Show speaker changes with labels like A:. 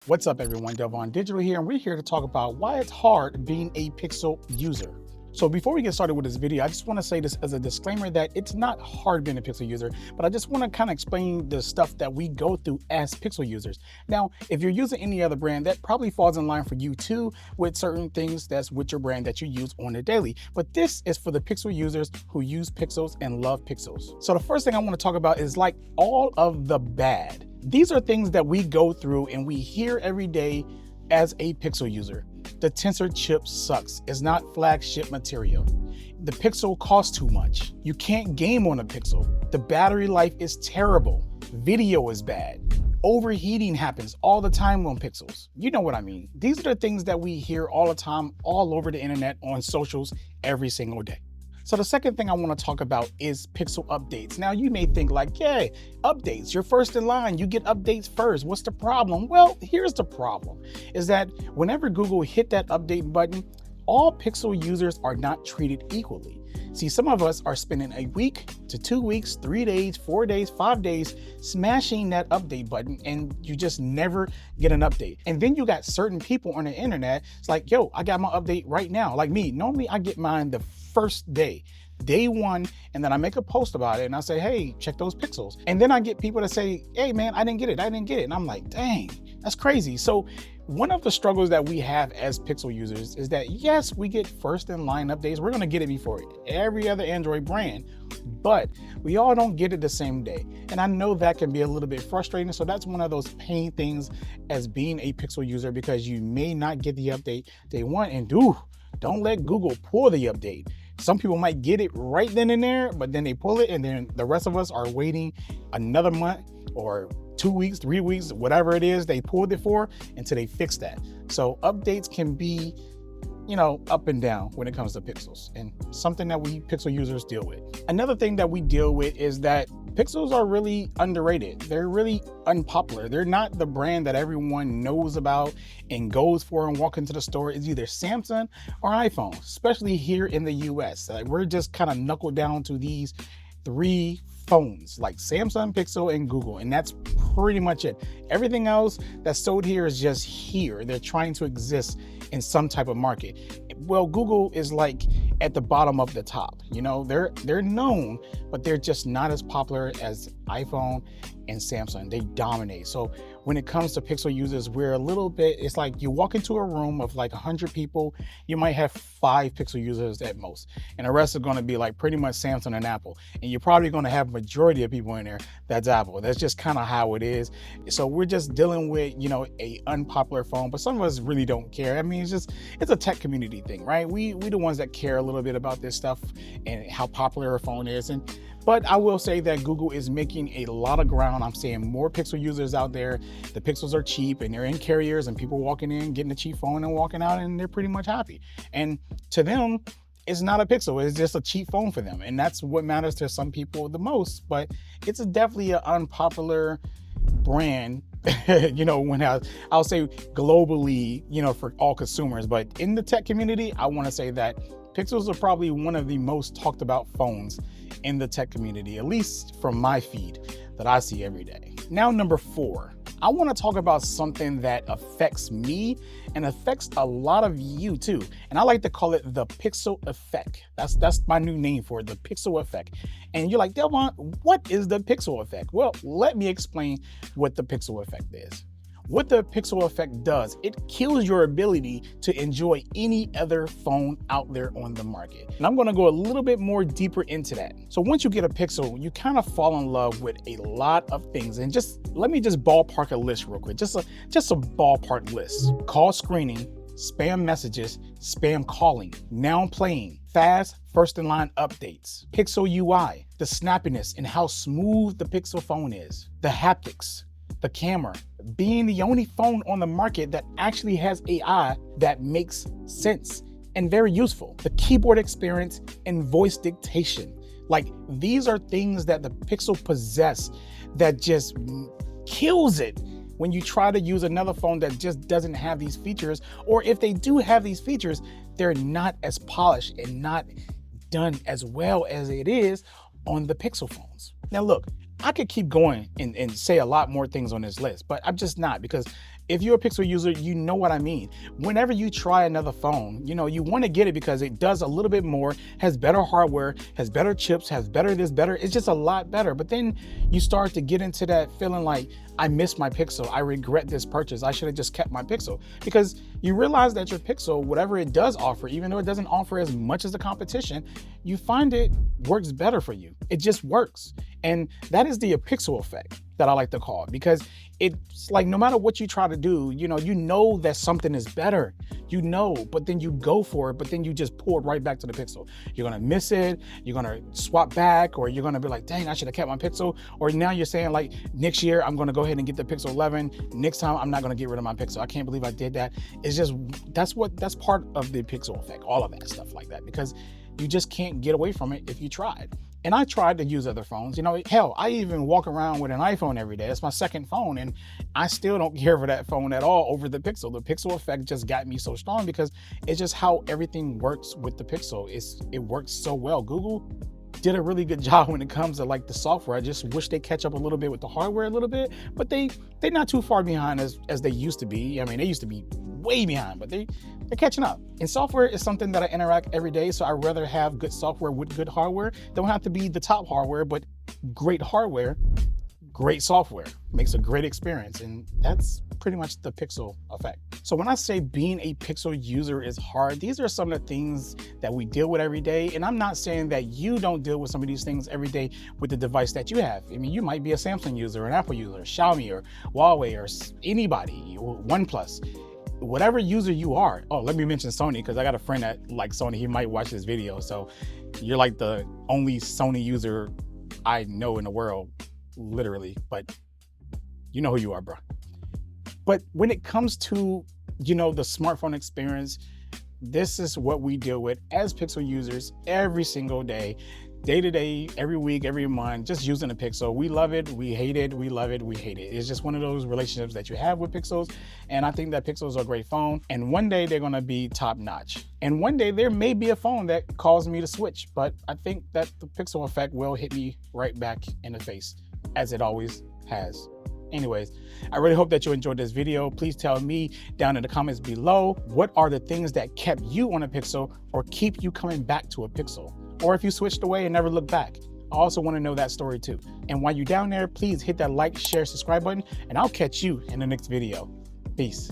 A: What's up everyone, Delvon Digital here, and we're here to talk about why it's hard being a Pixel user. So before we get started with this video, I just want to say this as a disclaimer that it's not hard being a Pixel user, but I just want to kind of explain the stuff that we go through as Pixel users. Now, if you're using any other brand, that probably falls in line for you too, with certain things that's with your brand that you use on a daily. But this is for the Pixel users who use Pixels and love Pixels. So the first thing I want to talk about is like all of the bad. These are things that we go through and we hear every day as a Pixel user. The tensor chip sucks. It's not flagship material. The Pixel costs too much. You can't game on a Pixel. The battery life is terrible. Video is bad. Overheating happens all the time on Pixels. You know what I mean. These are the things that we hear all the time, all over the internet, on socials, every single day. So the second thing I want to talk about is Pixel updates. Now you may think like, yay, updates, you're first in line, you get updates first. What's the problem? Well, here's the problem, is that whenever Google hit that update button, all Pixel users are not treated equally. See, some of us are spending a week to 2 weeks, 3 days, 4 days, 5 days, smashing that update button, and you just never get an update. And then you got certain people on the internet, it's like, yo, I got my update right now. Like me, normally I get mine the first day one, and then I make a post about it and I say, hey, check those Pixels. And then I get people to say, hey man, I didn't get it. And I'm like, dang, that's crazy. So one of the struggles that we have as Pixel users is that yes, we get first in line updates. We're gonna get it before every other Android brand, but we all don't get it the same day. And I know that can be a little bit frustrating. So that's one of those pain things as being a Pixel user, because you may not get the update day one, and don't let Google pull the update. Some people might get it right then and there, but then they pull it, and then the rest of us are waiting another month or 2 weeks, 3 weeks, whatever it is they pulled it for, until they fix that. So updates can be, up and down when it comes to Pixels, and something that we Pixel users deal with. Another thing that we deal with is that Pixels are really underrated. They're really unpopular. They're not the brand that everyone knows about and goes for and walk into the store. It's either Samsung or iPhone, especially here in the US. We're just kind of knuckled down to these three phones, like Samsung, Pixel, and Google, and that's pretty much it. Everything else that's sold here is just here. They're trying to exist in some type of market. Well, Google is like at the bottom of the top. They're known, but they're just not as popular as iPhone and Samsung. They dominate. So when it comes to Pixel users, we're a little bit, it's like you walk into a room of like 100 people, you might have 5 Pixel users at most, and the rest are going to be like pretty much Samsung and Apple. And you're probably going to have majority of people in there that's Apple. That's just kind of how it is. So we're just dealing with, a unpopular phone, but some of us really don't care. I mean, it's a tech community thing, right? We the ones that care a little bit about this stuff and how popular a phone is. But I will say that Google is making a lot of ground. I'm seeing more Pixel users out there. The Pixels are cheap and they're in carriers, and people walking in, getting a cheap phone and walking out, and they're pretty much happy. And to them, it's not a Pixel, it's just a cheap phone for them. And that's what matters to some people the most. But it's definitely an unpopular brand, when I'll say globally, for all consumers. But in the tech community, I want to say that Pixels are probably one of the most talked about phones in the tech community, at least from my feed that I see every day. Now, number 4, I want to talk about something that affects me and affects a lot of you too. And I like to call it the Pixel effect. That's my new name for it, the Pixel effect. And you're like, Delvon, what is the Pixel effect? Well, let me explain what the Pixel effect is. What the Pixel effect does, it kills your ability to enjoy any other phone out there on the market. And I'm gonna go a little bit more deeper into that. So once you get a Pixel, you kind of fall in love with a lot of things. And let me ballpark a list real quick. Just a ballpark list. Call screening, spam messages, spam calling, now playing, fast first in line updates, Pixel UI, the snappiness and how smooth the Pixel phone is, the haptics, the camera, being the only phone on the market that actually has AI that makes sense and very useful, the keyboard experience and voice dictation. Like, these are things that the Pixel possess that just kills it when you try to use another phone that just doesn't have these features, or if they do have these features, they're not as polished and not done as well as it is on the Pixel phones. Now look, I could keep going and say a lot more things on this list, but I'm just not, because if you're a Pixel user, you know what I mean. Whenever you try another phone, you want to get it because it does a little bit more, has better hardware, has better chips, has better this, better. It's just a lot better. But then you start to get into that feeling like, I miss my Pixel. I regret this purchase. I should have just kept my Pixel, because you realize that your Pixel, whatever it does offer, even though it doesn't offer as much as the competition, you find it works better for you. It just works. And that is the Pixel effect that I like to call it, because it's like no matter what you try to do, you know that something is better, but then you go for it, but then you just pull it right back to the Pixel. You're gonna miss it, you're gonna swap back, or you're gonna be like, dang, I should have kept my Pixel. Or now you're saying like, next year I'm gonna go ahead and get the Pixel 11. Next time I'm not gonna get rid of my Pixel. I can't believe I did that. It's just, that's part of the Pixel effect, all of that stuff like that, because you just can't get away from it if you tried. And I tried to use other phones. Hell, I even walk around with an iPhone every day. It's my second phone, and I still don't care for that phone at all over the Pixel. The Pixel effect just got me so strong because it's just how everything works with the Pixel. It works so well. Google did a really good job when it comes to like the software. I just wish they catch up a little bit with the hardware a little bit, but they're not too far behind as they used to be. I mean, they used to be way behind, but they're catching up. And software is something that I interact every day, so I'd rather have good software with good hardware. Don't have to be the top hardware, but great hardware, great software makes a great experience. And that's pretty much the Pixel effect. So when I say being a Pixel user is hard, these are some of the things that we deal with every day. And I'm not saying that you don't deal with some of these things every day with the device that you have. I mean, you might be a Samsung user, an Apple user, Xiaomi or Huawei or anybody, or OnePlus. Whatever user you are. Oh, let me mention Sony, because I got a friend that likes Sony. He might watch this video. So you're like the only Sony user I know in the world, literally, but you know who you are, bro. But when it comes to, the smartphone experience, this is what we deal with as Pixel users every single day to day, every week, every month, just using a Pixel. We love it, we hate it, we love it, we hate it. It's just one of those relationships that you have with Pixels. And I think that Pixels are a great phone. And one day they're gonna be top notch. And one day there may be a phone that calls me to switch, but I think that the Pixel effect will hit me right back in the face, as it always has. Anyways, I really hope that you enjoyed this video. Please tell me down in the comments below, what are the things that kept you on a Pixel or keep you coming back to a Pixel? Or if you switched away and never looked back. I also want to know that story too. And while you're down there, please hit that like, share, subscribe button, and I'll catch you in the next video. Peace.